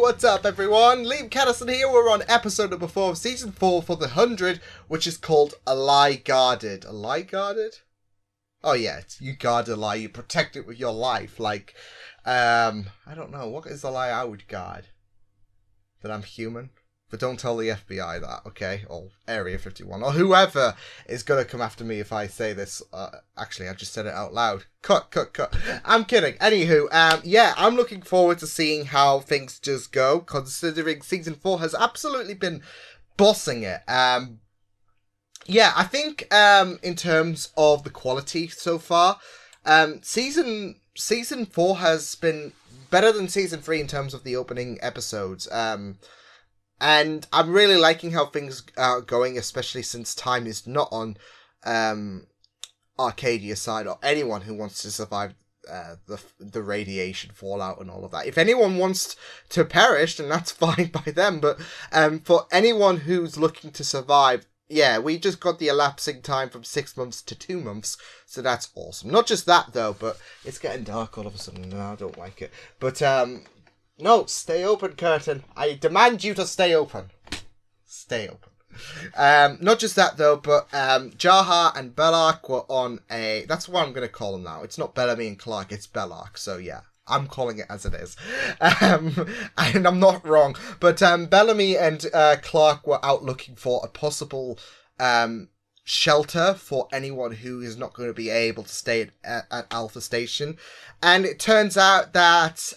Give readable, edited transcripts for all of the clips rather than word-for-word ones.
what's up everyone? Liam Catterson here. We're on episode number 4 of season 4 for the 100, which is called A Lie Guarded. A Lie Guarded? Oh yeah, it's, you guard a lie, you protect it with your life. Like, I don't know, what is the lie I would guard? That I'm human? But don't tell the FBI that, okay? Or Area 51, or whoever is gonna come after me if I say this. Actually, I just said it out loud. Cut. I'm kidding. Anywho, yeah, I'm looking forward to seeing how things just go, considering season 4 has absolutely been bossing it. Yeah, I think, in terms of the quality so far, season 4 has been better than season 3 in terms of the opening episodes. And I'm really liking how things are going, especially since time is not on Octavia's side, or anyone who wants to survive the radiation fallout and all of that. If anyone wants to perish, then that's fine by them. But for anyone who's looking to survive, yeah, we just got the elapsing time from 6 months to 2 months, so that's awesome. Not just that, though, but it's getting dark all of a sudden, and I don't like it. But, no, stay open, curtain. I demand you to stay open. Stay open. Not just that, though, but Jaha and Bellark were on a... That's what I'm going to call them now. It's not Bellamy and Clark, it's Bellark, so yeah. I'm calling it as it is. And I'm not wrong. But Bellamy and Clark were out looking for a possible shelter for anyone who is not going to be able to stay at Alpha Station. And it turns out that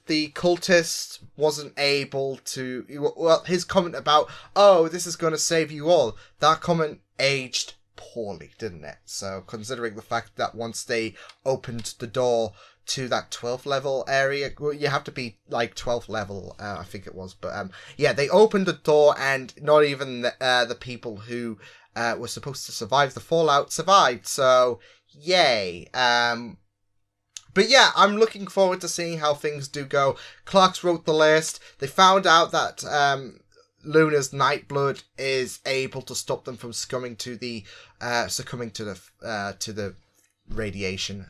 the cultist wasn't able to... Well, his comment about, oh, this is going to save you all, that comment aged poorly, didn't it? So considering the fact that once they opened the door to that 12th level area, well, you have to be like 12th level, I think it was, but yeah, they opened the door and not even the people who were supposed to survive the fallout survived, so yay. But yeah, I'm looking forward to seeing how things do go. Clark's wrote the list. They found out that Luna's Nightblood is able to stop them from succumbing to the radiation.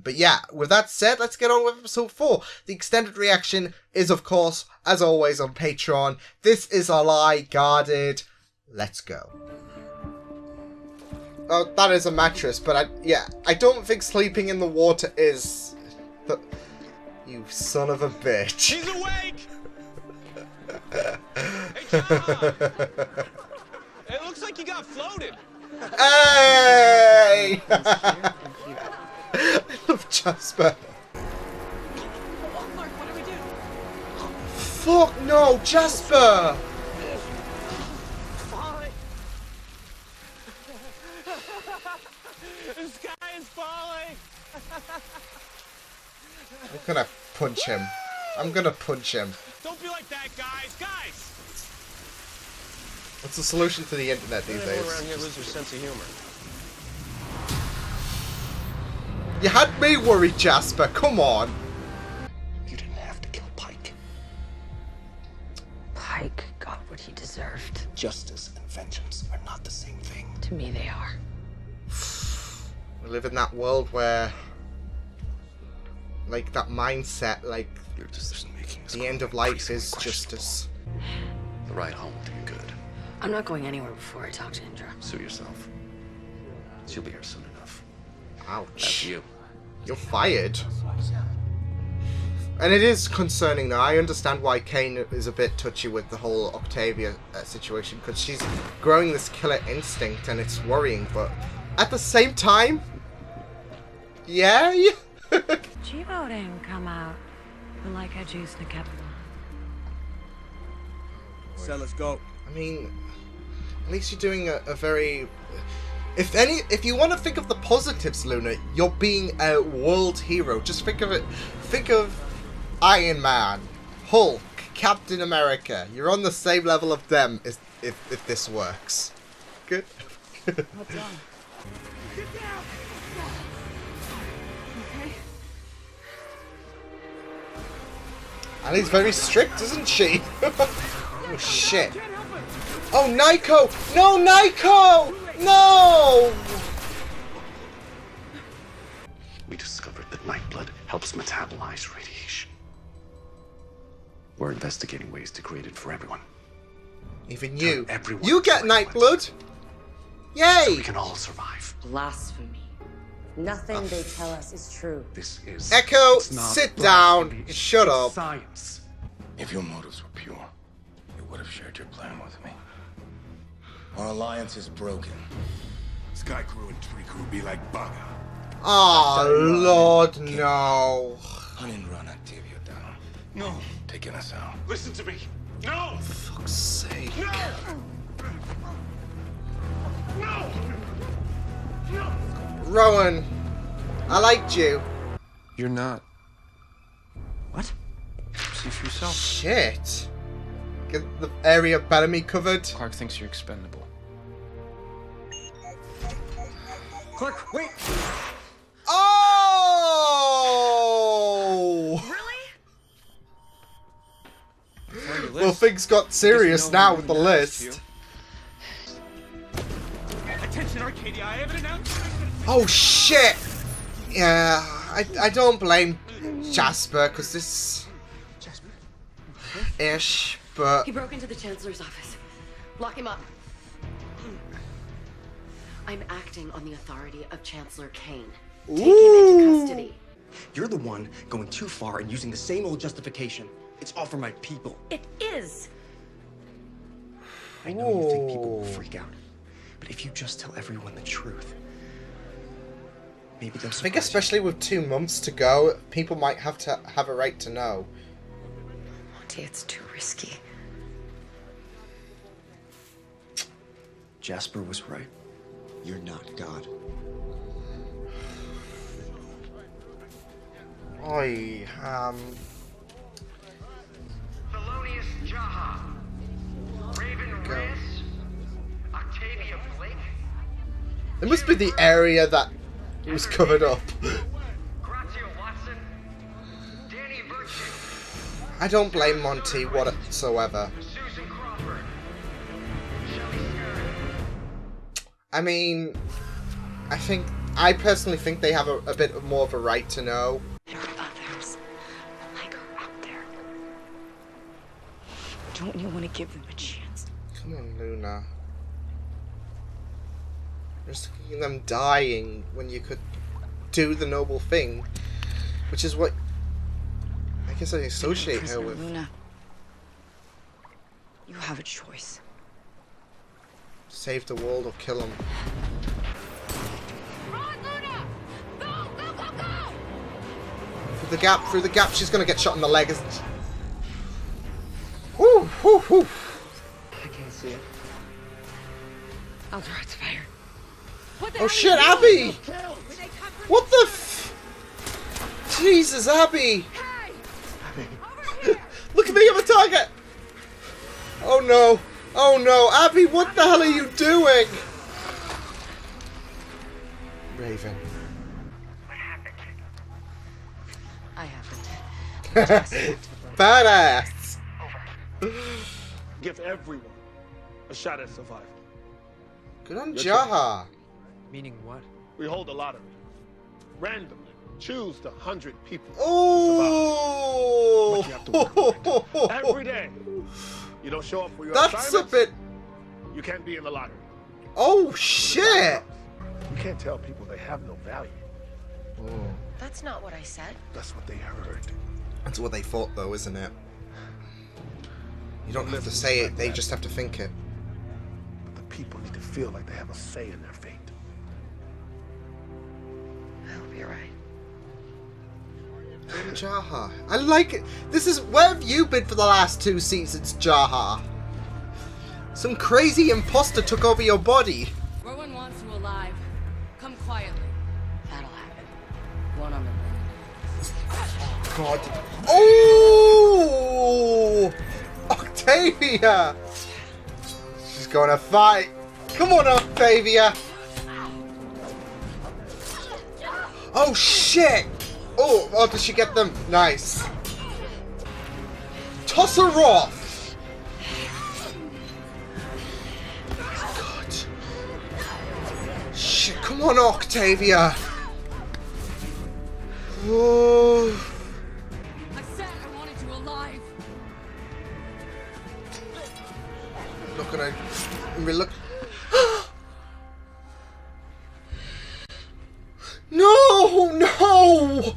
But yeah, with that said, let's get on with episode 4. The extended reaction is, of course, as always, on Patreon. This is A Lie Guarded. Let's go. Oh, that is a mattress, but I don't think sleeping in the water is... You son of a bitch. He's awake! Hey, John! It looks like you got floated. Hey! I love Jasper. Oh, Mark, what do we do? Fuck no, Jasper! Falling. The sky is falling. I'm gonna punch him. I'm gonna punch him. Don't be like that, guys. Guys! What's the solution to the internet these days? Everyone around here lose their sense of humor. You had me worried, Jasper. Come on. You didn't have to kill Pike. Pike got what he deserved. Justice and vengeance are not the same thing. To me, they are. We live in that world where, like, that mindset, like, Your decision making is the end of life is justice. The ride home will do you good. I'm not going anywhere before I talk to Indra. Sue yourself. She'll be here soon enough. Ouch. That's you. You're fired. And it is concerning though. I understand why Kane is a bit touchy with the whole Octavia situation, because she's growing this killer instinct and it's worrying, but at the same time, yeah. Chivo didn't come out with like a juice to kept. So let's go. I mean, at least you're doing a very... If you want to think of the positives, Luna, you're being a world hero. Just think of it. Think of Iron Man, Hulk, Captain America. You're on the same level of them if this works. Good? What's wrong? Get down! Okay. Allie's very strict, isn't she? Oh, shit. Oh, Nico! No, Nico! No! We discovered that Nightblood helps metabolize radiation. We're investigating ways to create it for everyone. Even you. Everyone You get join Nightblood. Yay! So we can all survive. Blasphemy. Nothing they tell us is true. This is Echo, it's not sit blasphemy, down. it's Shut up. Science. If your motives were pure, you would have shared your plan with me. Our alliance is broken. Sky Crew and Tree Crew be like Baga. Oh, Lord, no. I didn't run Octavia down. No, Taking us out. listen to me. No! Fuck's sake. No! No! No! Rowan, I liked you. You're not. What? See for yourself. Shit. Get the area better me covered. Clark thinks you're expendable. Clark, wait! Oh! Well, things got serious now with the list. Attention, Arcadia, I have an announcement! Oh shit! Yeah, I don't blame Jasper, because this... ish, but... He broke into the Chancellor's office. Lock him up. I'm acting on the authority of Chancellor Kane. Take him into custody. You're the one going too far and using the same old justification. It's all for my people. It is. I know you think people will freak out, but if you just tell everyone the truth, maybe they'll I think surprise you. especially with 2 months to go, people might have to have a right to know. Monty, it's too risky. Jasper was right. You're not God. Oi, Thelonious Jaha, Raven Reyes, Octavia Blake, it must be the area that was covered up. Grazia Watson, Danny Virtue, I don't blame Monty whatsoever. Susan Crawford, Shelley Stern. I mean, I personally think they have a bit more of a right to know. There are others like her out there. Don't you want to give them a chance? Come on, Luna. Risking them dying when you could do the noble thing, which is what I guess I associate her with. Luna, you have a choice. Save the world or kill them. Through the gap, she's gonna get shot in the leg, isn't she? Whoo, whoo, whoo. I can't see it. I'll draw its fire. Oh shit, Abby! What the f... Jesus, Abby! Look at me, I'm a target! Oh no! Oh no, Abby, what the hell are you doing? Raven. I haven't. Badass! Give everyone a shot at survival. Good on Jaha. Meaning what? We hold a lottery. Randomly. Choose the 100 people. Oh! But you have to work hard. Every day. You don't show up for your That's a assignments, bit... you can't be in the lottery. Oh shit! You can't tell people they have no value. That's not what I said. That's what they heard. That's what they thought though, isn't it? You don't have to say it, they just have to think it. But the people need to feel like they have a say in their fate. I hope you're right. Jaha. I like it. This is... Where have you been for the last 2 seasons, Jaha? Some crazy imposter took over your body. Rowan wants you alive. Come quietly. That'll happen. One on the God. Oh! Octavia! She's gonna fight. Come on, Octavia! Oh, shit! Oh, did she get them? Nice. Toss her off! God. Shit, come on, Octavia! Oh. I said I wanted you alive. No, no!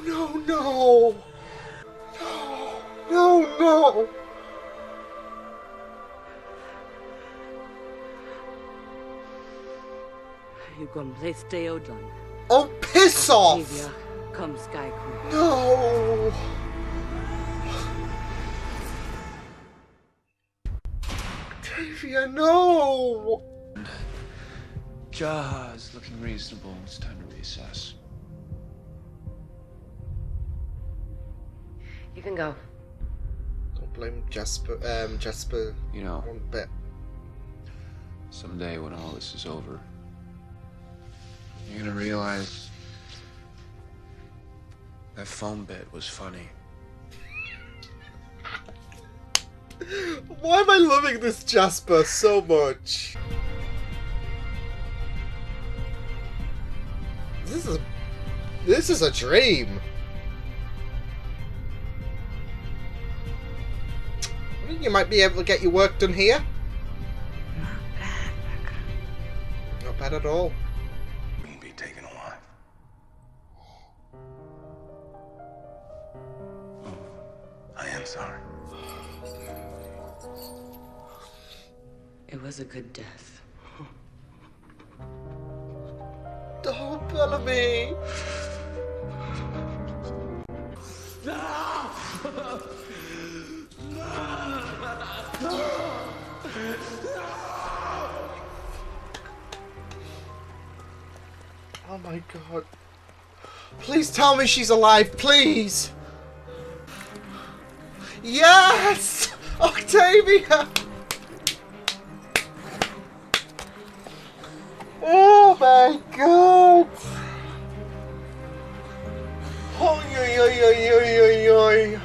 No, no! No, no! You gonna play stay Odlan. Oh, piss off! Octavia, come Sky Crew. No! Octavia, no! Jaha's looking reasonable. It's time to reassess. You can go. Don't blame Jasper, You know, one bit. someday when all this is over, you're gonna realize that phone bit was funny. Why am I loving this Jasper so much? This is a dream. You might be able to get your work done here. Not bad, Becca. Not bad at all. You'd be taken alive. Oh, I am sorry. It was a good death. Oh, Bellamy! Oh my god. Please tell me she's alive, please! Yes! Octavia! Oh my god! Oh, yoy, yoy, yoy, yoy, yoy, yoy.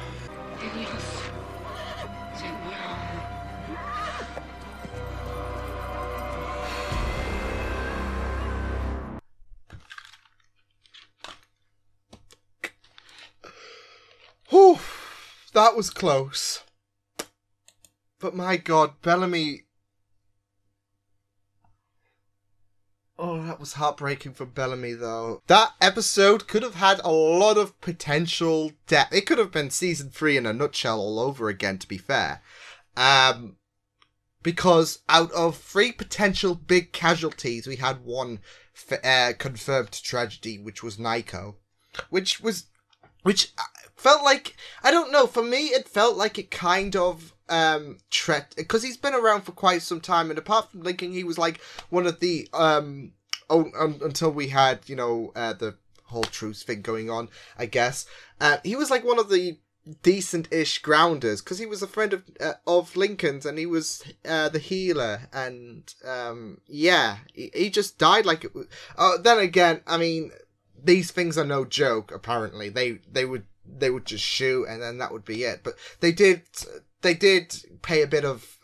Whew, that was close. But my god, Bellamy... Oh, that was heartbreaking for Bellamy, though. That episode could have had a lot of potential depth. It could have been season 3 in a nutshell all over again, to be fair. Because out of 3 potential big casualties, we had one confirmed tragedy, which was Nico. Which felt like, I don't know, for me it felt like it kind of because he's been around for quite some time, and apart from Lincoln, he was like one of the until we had, you know, the whole truce thing going on, I guess. He was like one of the decent-ish grounders, because he was a friend of Lincoln's, and he was the healer, and yeah, he just died like it was. Then again, I mean, these things are no joke. Apparently, they would just shoot, and then that would be it. But they did pay a bit of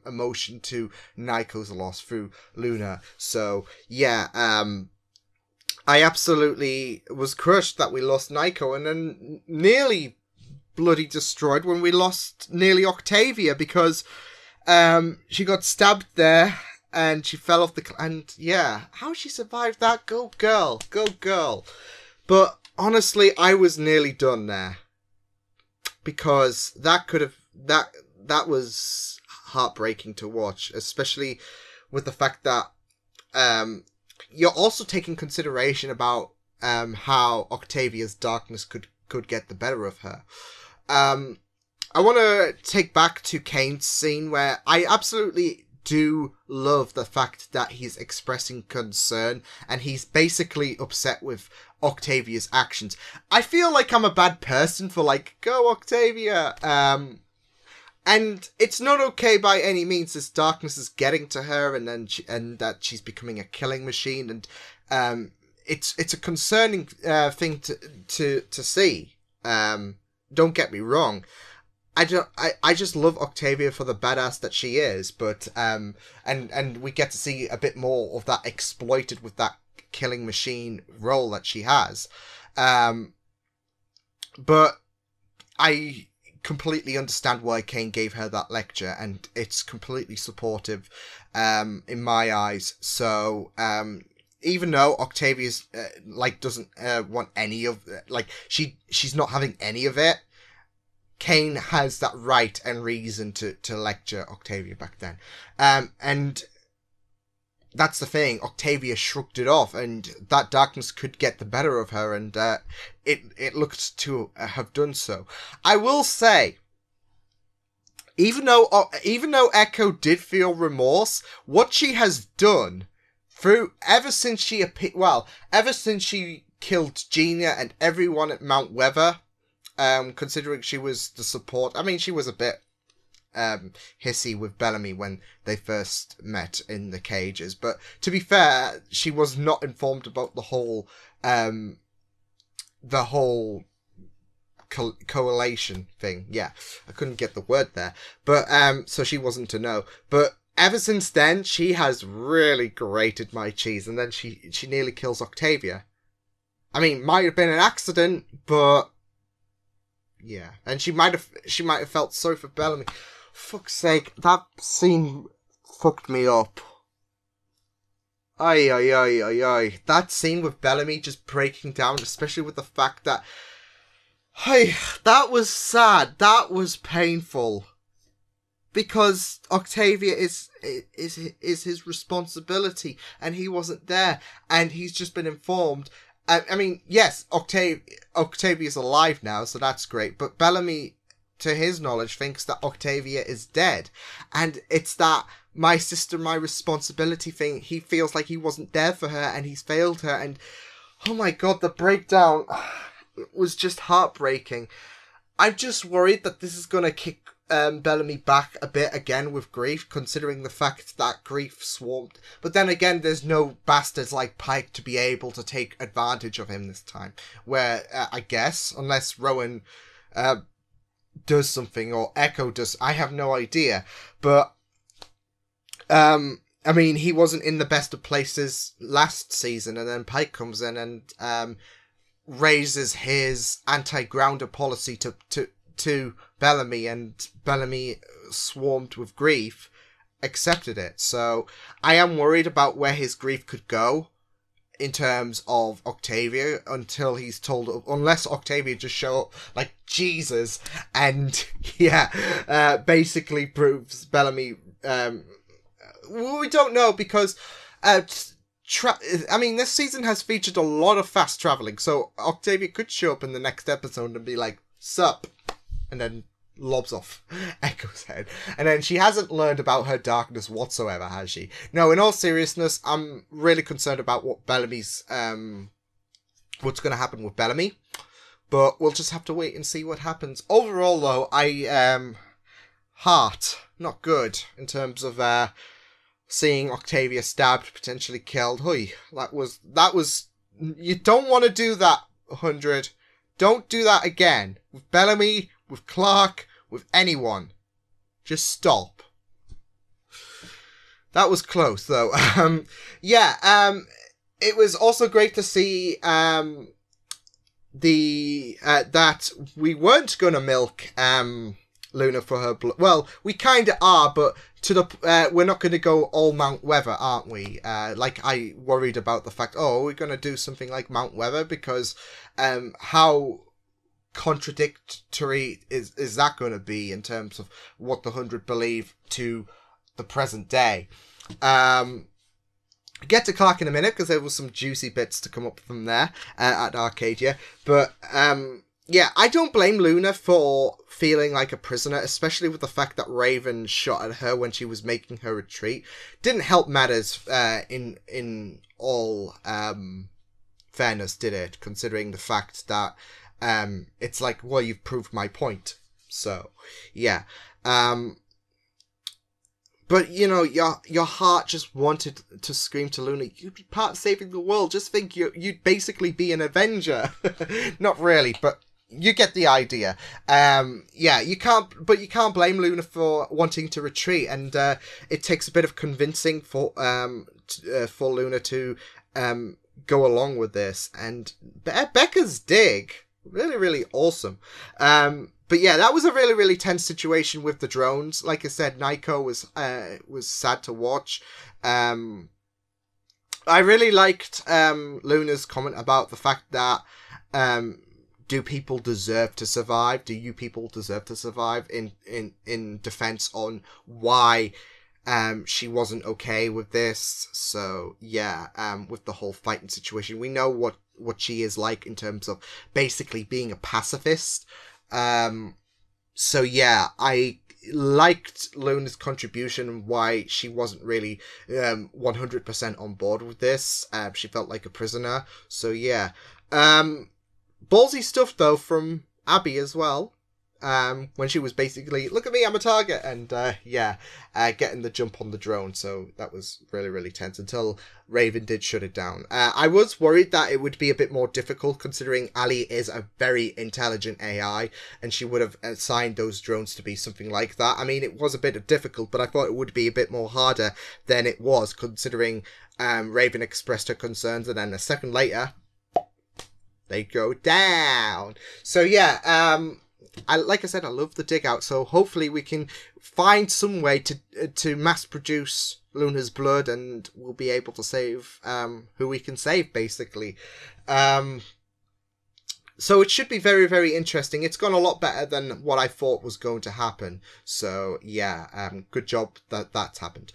emotion to Nico's loss through Luna. So yeah, I absolutely was crushed that we lost Nico, and then nearly bloody destroyed when we lost nearly Octavia, because she got stabbed there and she fell off the and yeah, how she survived that? Go girl. But honestly, I was nearly done there, because that could have that was heartbreaking to watch, especially with the fact that you're also taking consideration about how Octavia's darkness could get the better of her. I want to take back to Kane's scene, where I absolutely do love the fact that he's expressing concern and he's basically upset with Octavia's actions. I feel like I'm a bad person for like, go Octavia, and it's not okay by any means. This darkness is getting to her, and then that she's becoming a killing machine, and it's a concerning thing to see. Don't get me wrong. I just love Octavia for the badass that she is, but and we get to see a bit more of that exploited with that killing machine role that she has. But I completely understand why Kane gave her that lecture, and it's completely supportive in my eyes. So even though Octavia's doesn't want any of she's not having any of it, Kane has that right and reason to lecture Octavia back then. And that's the thing, Octavia shrugged it off, and that darkness could get the better of her, and it looked to have done so. I will say, even though Echo did feel remorse, what she has done ever since she killed Gina and everyone at Mount Weather, considering she was the support. I mean, she was a bit hissy with Bellamy when they first met in the cages, but to be fair, she was not informed about the whole coalition thing. Yeah, I couldn't get the word there, but so she wasn't to know. But ever since then, she has really grated my cheese, and then she nearly kills Octavia. I mean, might have been an accident, but yeah, and she might have felt sorry for Bellamy. Fuck's sake, that scene fucked me up. Ay. That scene with Bellamy just breaking down, especially with the fact that, that was sad. That was painful. Because Octavia is his responsibility, and he wasn't there, and he's just been informed. I mean, yes, Octavia's alive now, so that's great, but Bellamy, to his knowledge, thinks that Octavia is dead. And it's that my sister, my responsibility thing. He feels like he wasn't there for her, and he's failed her. And oh my god, the breakdown was just heartbreaking. I'm just worried that this is going to kick Bellamy back a bit again with grief, considering the fact that grief swarmed. But then again, there's no bastards like Pike to be able to take advantage of him this time. Where, I guess, unless Rowan does something, or Echo does, I have no idea. But I mean, he wasn't in the best of places last season, and then Pike comes in and raises his anti-grounder policy to Bellamy, and Bellamy, swarmed with grief, accepted it. So I am worried about where his grief could go in terms of Octavia, until he's told, unless Octavia just show up like Jesus and basically proves Bellamy. We don't know, because I mean, this season has featured a lot of fast traveling, so Octavia could show up in the next episode and be like, sup, and then lobs off Echo's head. And then she hasn't learned about her darkness whatsoever, has she? No, in all seriousness, I'm really concerned about what Bellamy's, what's going to happen with Bellamy. But we'll just have to wait and see what happens. Overall, though, heart, not good in terms of, seeing Octavia stabbed, potentially killed. That was, you don't want to do that, 100. Don't do that again. With Bellamy, with Clark, with anyone. Just stop. That was close, though. It was also great to see that we weren't going to milk Luna for her blood. Well, we kind of are, but we're not going to go all Mount Weather, aren't we? Like I worried about the fact, we're going to do something like Mount Weather, because how contradictory is that going to be in terms of what the 100 believe to the present day. Get to Clark in a minute, because there was some juicy bits to come up from there at Arcadia. But I don't blame Luna for feeling like a prisoner, especially with the fact that Raven shot at her when she was making her retreat. Didn't help matters in all fairness, did it? Considering the fact that it's like, well, you've proved my point. So, yeah. But, you know, your heart just wanted to scream to Luna, you'd be part of saving the world. Just think you'd basically be an Avenger. Not really, but you get the idea. You can't blame Luna for wanting to retreat, and it takes a bit of convincing for Luna to go along with this. And Becca's dig, really, really awesome. But yeah, that was a really, really tense situation with the drones. Like I said, Naiko was sad to watch. I really liked Luna's comment about the fact that do people deserve to survive? Do you people deserve to survive? In defense on why she wasn't okay with this. So yeah, with the whole fighting situation, we know what she is like in terms of basically being a pacifist. So yeah, I liked Luna's contribution and why she wasn't really 100% on board with this. She felt like a prisoner. So yeah. Ballsy stuff though from Abby as well. When she was basically, look at me, I'm a target, and getting the jump on the drone. So that was really, really tense until Raven did shut it down. I was worried that it would be a bit more difficult considering Ali is a very intelligent AI and she would have assigned those drones to be something like that. I mean, it was a bit difficult, but I thought it would be a bit more harder than it was considering Raven expressed her concerns and then a second later they go down. So yeah, like I said, I love the dig out, so hopefully we can find some way to mass produce Luna's blood and we'll be able to save who we can save, basically. So it should be very, very interesting. It's gone a lot better than what I thought was going to happen. So yeah, good job that that's happened.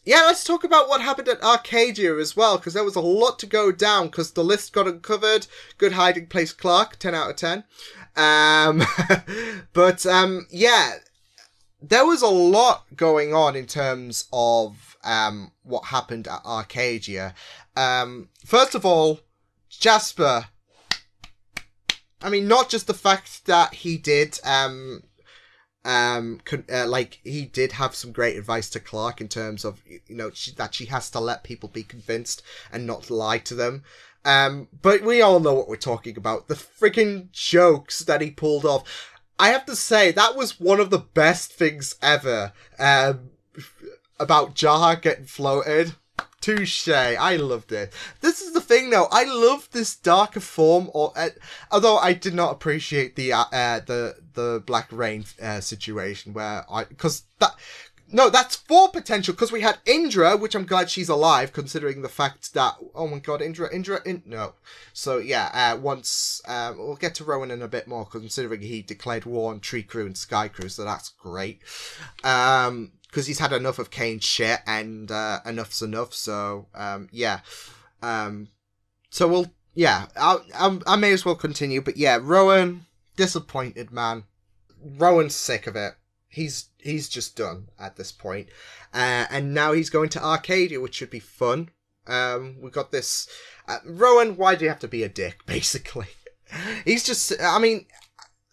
Yeah, let's talk about what happened at Arcadia as well, because there was a lot to go down, because the list got uncovered. Good hiding place, Clark, 10 out of 10. Yeah, there was a lot going on in terms of what happened at Arcadia. First of all, Jasper. I mean, not just the fact that he did... he did have some great advice to Clark in terms of, that she has to let people be convinced and not lie to them. But we all know what we're talking about. The freaking jokes that he pulled off. I have to say, that was one of the best things ever, about Jaha getting floated. Touche. I loved it. This is the thing, though. I love this darker form, although I did not appreciate the Black Rain situation that's for potential, because we had Indra, which I'm glad she's alive, considering the fact that, oh my god, no. So yeah, once, we'll get to Rowan in a bit more, considering he declared war on Tree Crew and Sky Crew, so that's great. Because he's had enough of Kane's shit, and enough's enough. So yeah, so we'll I may as well continue. But yeah, Rowan, disappointed, man. Rowan's sick of it. He's just done at this point, and now he's going to Arcadia, which should be fun. We got this. Rowan, why do you have to be a dick? Basically, he's just. I mean.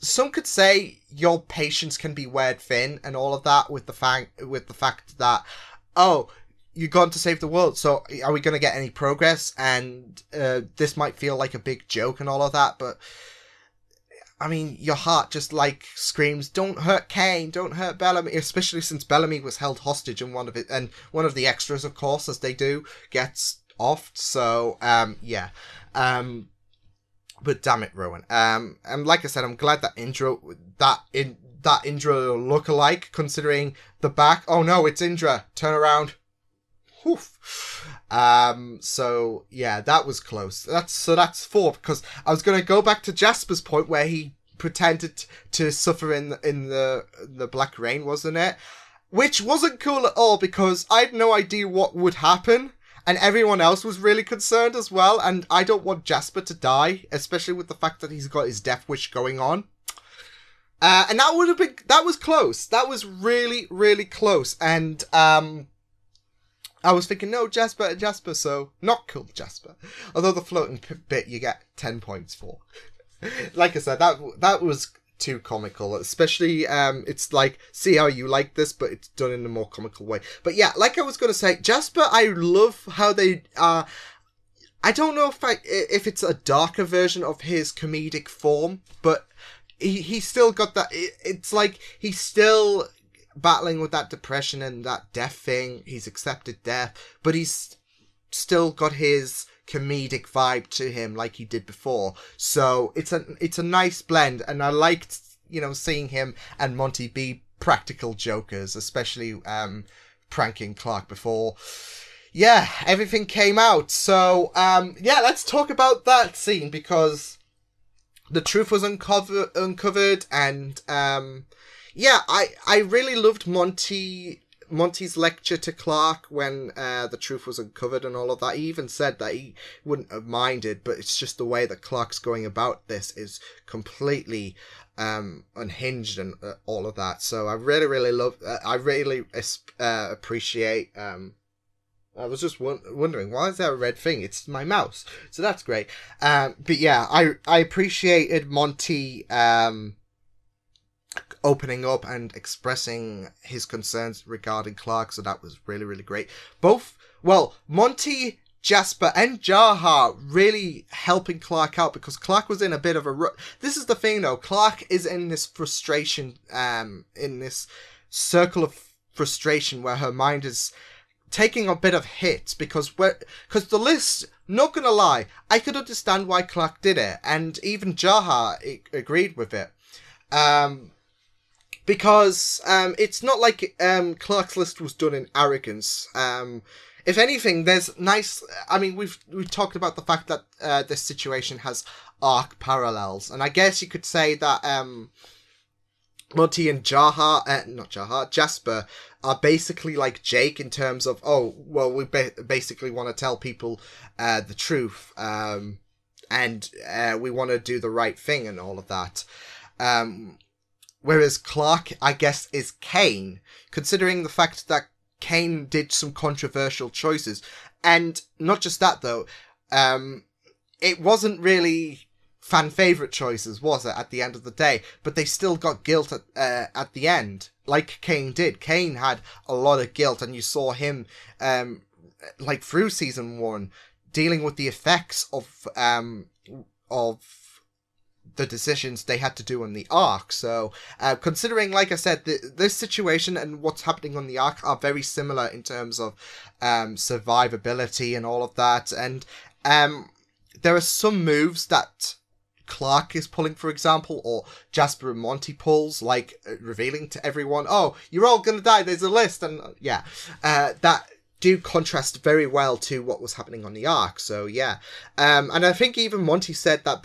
Some could say your patience can be weared thin and all of that with the fact that, oh, you're going to save the world, so are we going to get any progress? And this might feel like a big joke and all of that, but I mean, your heart just screams, "Don't hurt Kane, don't hurt Bellamy," especially since Bellamy was held hostage and one of the extras, of course, as they do, gets offed. So yeah. But damn it, Rowan. And like I said, I'm glad that Indra look-alike, considering the back. Oh no, it's Indra. Turn around. Oof. So yeah, that was close. That's 4, because I was gonna go back to Jasper's point where he pretended to suffer in the Black Rain, wasn't it? Which wasn't cool at all, because I had no idea what would happen. And everyone else was really concerned as well, and I don't want Jasper to die, especially with the fact that he's got his death wish going on. And that was close. That was really, really close. And I was thinking, no, Jasper, so not cool, Jasper. Although the floating bit you get 10 points for. Like I said, that was too comical, especially it's like, see how you like this, but it's done in a more comical way. But yeah, like I was going to say, Jasper, I love how they I don't know if it's a darker version of his comedic form, but he still got that. It's like he's still battling with that depression and that death thing. He's accepted death, but he's still got his comedic vibe to him like he did before. So it's a nice blend, and I liked, you know, seeing him and Monty be practical jokers, especially pranking Clark before everything came out. So let's talk about that scene, because the truth was uncovered, and I really loved Monty's lecture to Clark when the truth was uncovered and all of that. He even said that he wouldn't have minded, but it's just the way that Clark's going about this is completely unhinged and all of that. So I really love. I really appreciate. I was just wondering, why is there a red thing? It's my mouse. So that's great. But yeah, I appreciated Monty opening up and expressing his concerns regarding Clark. So that was really great. Monty, Jasper and Jaha really helping Clark out, because Clark was in a bit of a rut. This is the thing though, Clark is in this frustration, in this circle of frustration where her mind is taking a bit of hits, because the list, not gonna lie, I could understand why Clark did it, and even Jaha agreed with it. Because it's not like Clark's list was done in arrogance. If anything, there's nice. I mean, we've talked about the fact that this situation has arc parallels, and I guess you could say that Monty and Jasper are basically like Jake in terms of, we basically want to tell people the truth, and we want to do the right thing and all of that. Whereas Clark, I guess, is Kane, considering the fact that Kane did some controversial choices. And not just that, though, it wasn't really fan favourite choices, was it, at the end of the day? But they still got guilt at the end, like Kane did. Kane had a lot of guilt, and you saw him, like through season 1, dealing with the effects of the decisions they had to do on the arc. So considering, like I said, this situation and what's happening on the arc are very similar in terms of survivability and all of that, and there are some moves that Clark is pulling, for example, or Jasper and Monty pulls, like revealing to everyone, you're all gonna die, there's a list, and that do contrast very well to what was happening on the arc. So and I think even Monty said that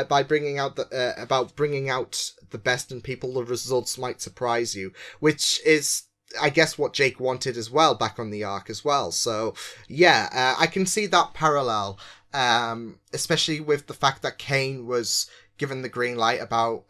by bringing out about bringing out the best in people, the results might surprise you, which is, I guess, what Jake wanted as well back on the arc as well. So I can see that parallel, especially with the fact that Kane was given the green light about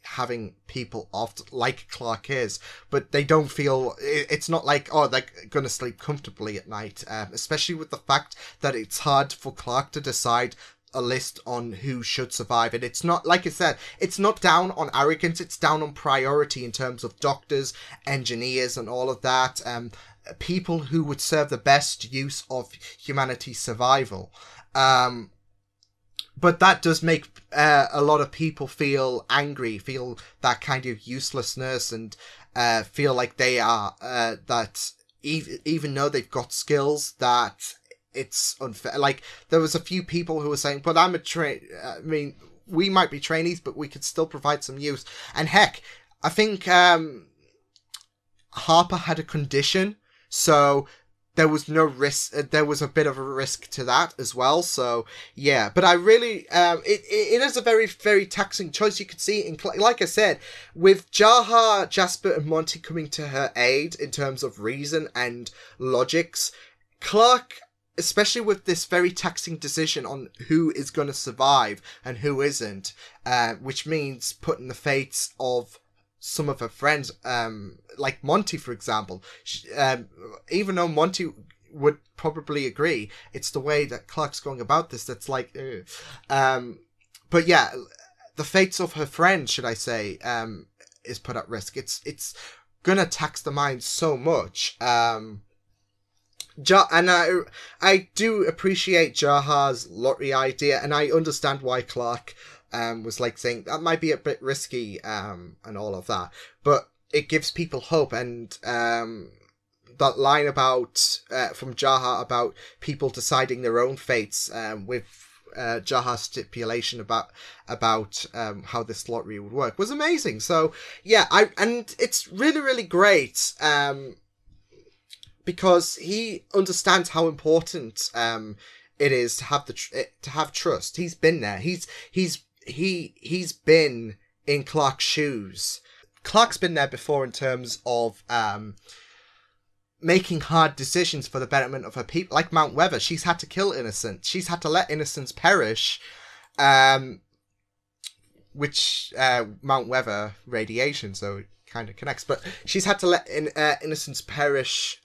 having people off like Clark is, but they don't feel, it's not like, they're gonna sleep comfortably at night, especially with the fact that it's hard for Clark to decide a list on who should survive. And it's not, like I said, it's not down on arrogance, it's down on priority in terms of doctors, engineers and all of that, people who would serve the best use of humanity's survival. But that does make a lot of people feel angry, feel that kind of uselessness, and feel like they are, that even though they've got skills, that it's unfair. Like, there was a few people who were saying, but I'm I mean, we might be trainees, but we could still provide some use. And heck, I think Harper had a condition, so there was no risk. There was a bit of a risk to that as well. So but I really, it is a very, very taxing choice. You could see in, like I said, with Jaha, Jasper and Monty coming to her aid in terms of reason and logics, Clark, especially with this very taxing decision on who is going to survive and who isn't, which means putting the fates of some of her friends, like Monty, for example, even though Monty would probably agree, it's the way that Clark's going about this that's like, but the fates of her friends, should I say, is put at risk. It's gonna tax the mind so much. And I do appreciate Jaha's lottery idea, and I understand why Clark was like saying that might be a bit risky, and all of that, but it gives people hope. And that line about from Jaha about people deciding their own fates, with Jaha's stipulation about how this lottery would work was amazing. So yeah, and it's really, really great, because he understands how important it is to have trust. He's been there. He's been in Clark's shoes. Clark's been there before in terms of making hard decisions for the betterment of her people. Like Mount Weather, she's had to kill innocents. She's had to let innocents perish, which Mount Weather radiation, so it kind of connects. But she's had to let innocents perish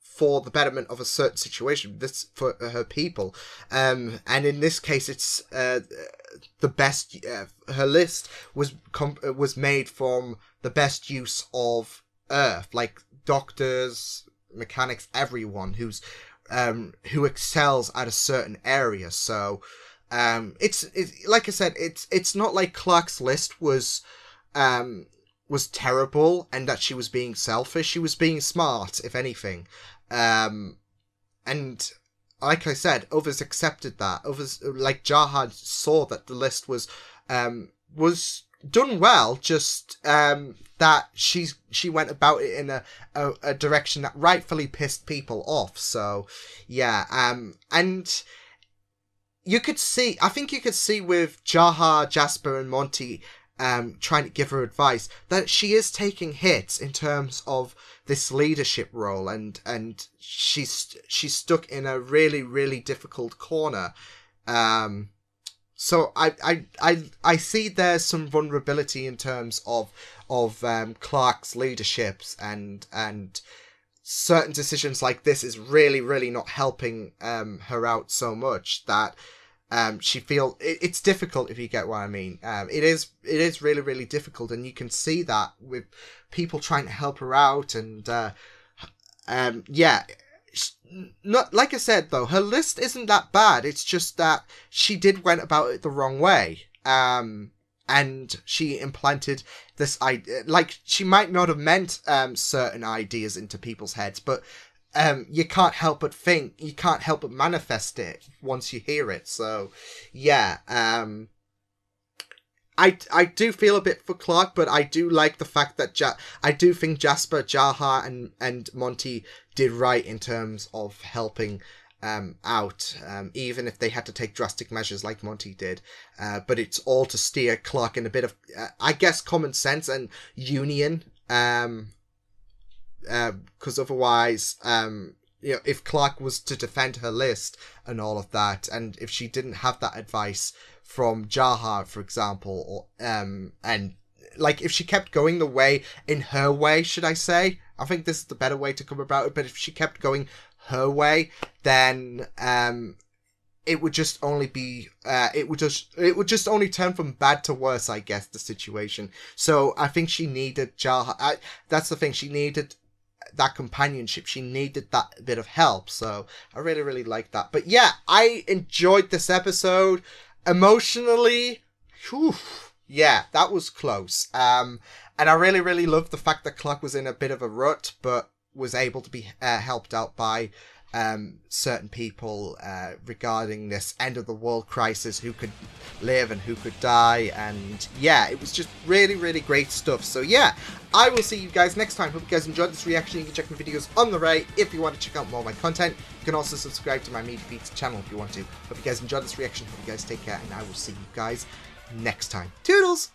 for the betterment of a certain situation. This for her people, and in this case, it's the best. Her list was made from the best use of Earth, like doctors, mechanics, everyone who excels at a certain area. So it's like I said, it's not like Clark's list was terrible and that she was being selfish. She was being smart, if anything. And like I said, others accepted that. Others, like Jaha, saw that the list was done well, just that she went about it in a direction that rightfully pissed people off. So yeah, and you could see, I think you could see with Jaha, Jasper and Monty trying to give her advice, that she is taking hits in terms of this leadership role, and she's stuck in a really, really difficult corner. So I see there's some vulnerability in terms of Clark's leaderships, and certain decisions like this is really, really not helping her out so much that she feels it's difficult, if you get what I mean. It is really, really difficult, and you can see that with people trying to help her out, and yeah. Not like I said though, her list isn't that bad. It's just that she went about it the wrong way, and she implanted this idea. Like, she might not have meant certain ideas into people's heads, but you can't help but think. You can't help but manifest it once you hear it. So yeah, I do feel a bit for Clark, but I do like the fact that I do think Jasper, Jaha, and Monty did right in terms of helping out, even if they had to take drastic measures like Monty did. But it's all to steer Clark in a bit of, I guess, common sense and union. Because otherwise, you know, if Clark was to defend her list and all of that, and if she didn't have that advice from Jaha, for example, or and like if she kept going the way, in her way, should I say? I think this is the better way to come about it. But if she kept going her way, then it would just only be it would just only turn from bad to worse, I guess, the situation. So I think she needed Jaha. That's the thing. She needed that companionship. She needed that bit of help. So I really, really like that. But yeah, I enjoyed this episode. Emotionally, whew, yeah, that was close. And I really, really loved the fact that Clark was in a bit of a rut, but was able to be helped out by certain people regarding this end of the world crisis, who could live and who could die. And yeah, it was just really, really great stuff. So yeah, I will see you guys next time. Hope you guys enjoyed this reaction. You can check my videos on the right if you want to check out more of my content. You can also subscribe to my Media Feeds channel if you want to. Hope you guys enjoyed this reaction. Hope you guys take care, and I will see you guys next time. Toodles!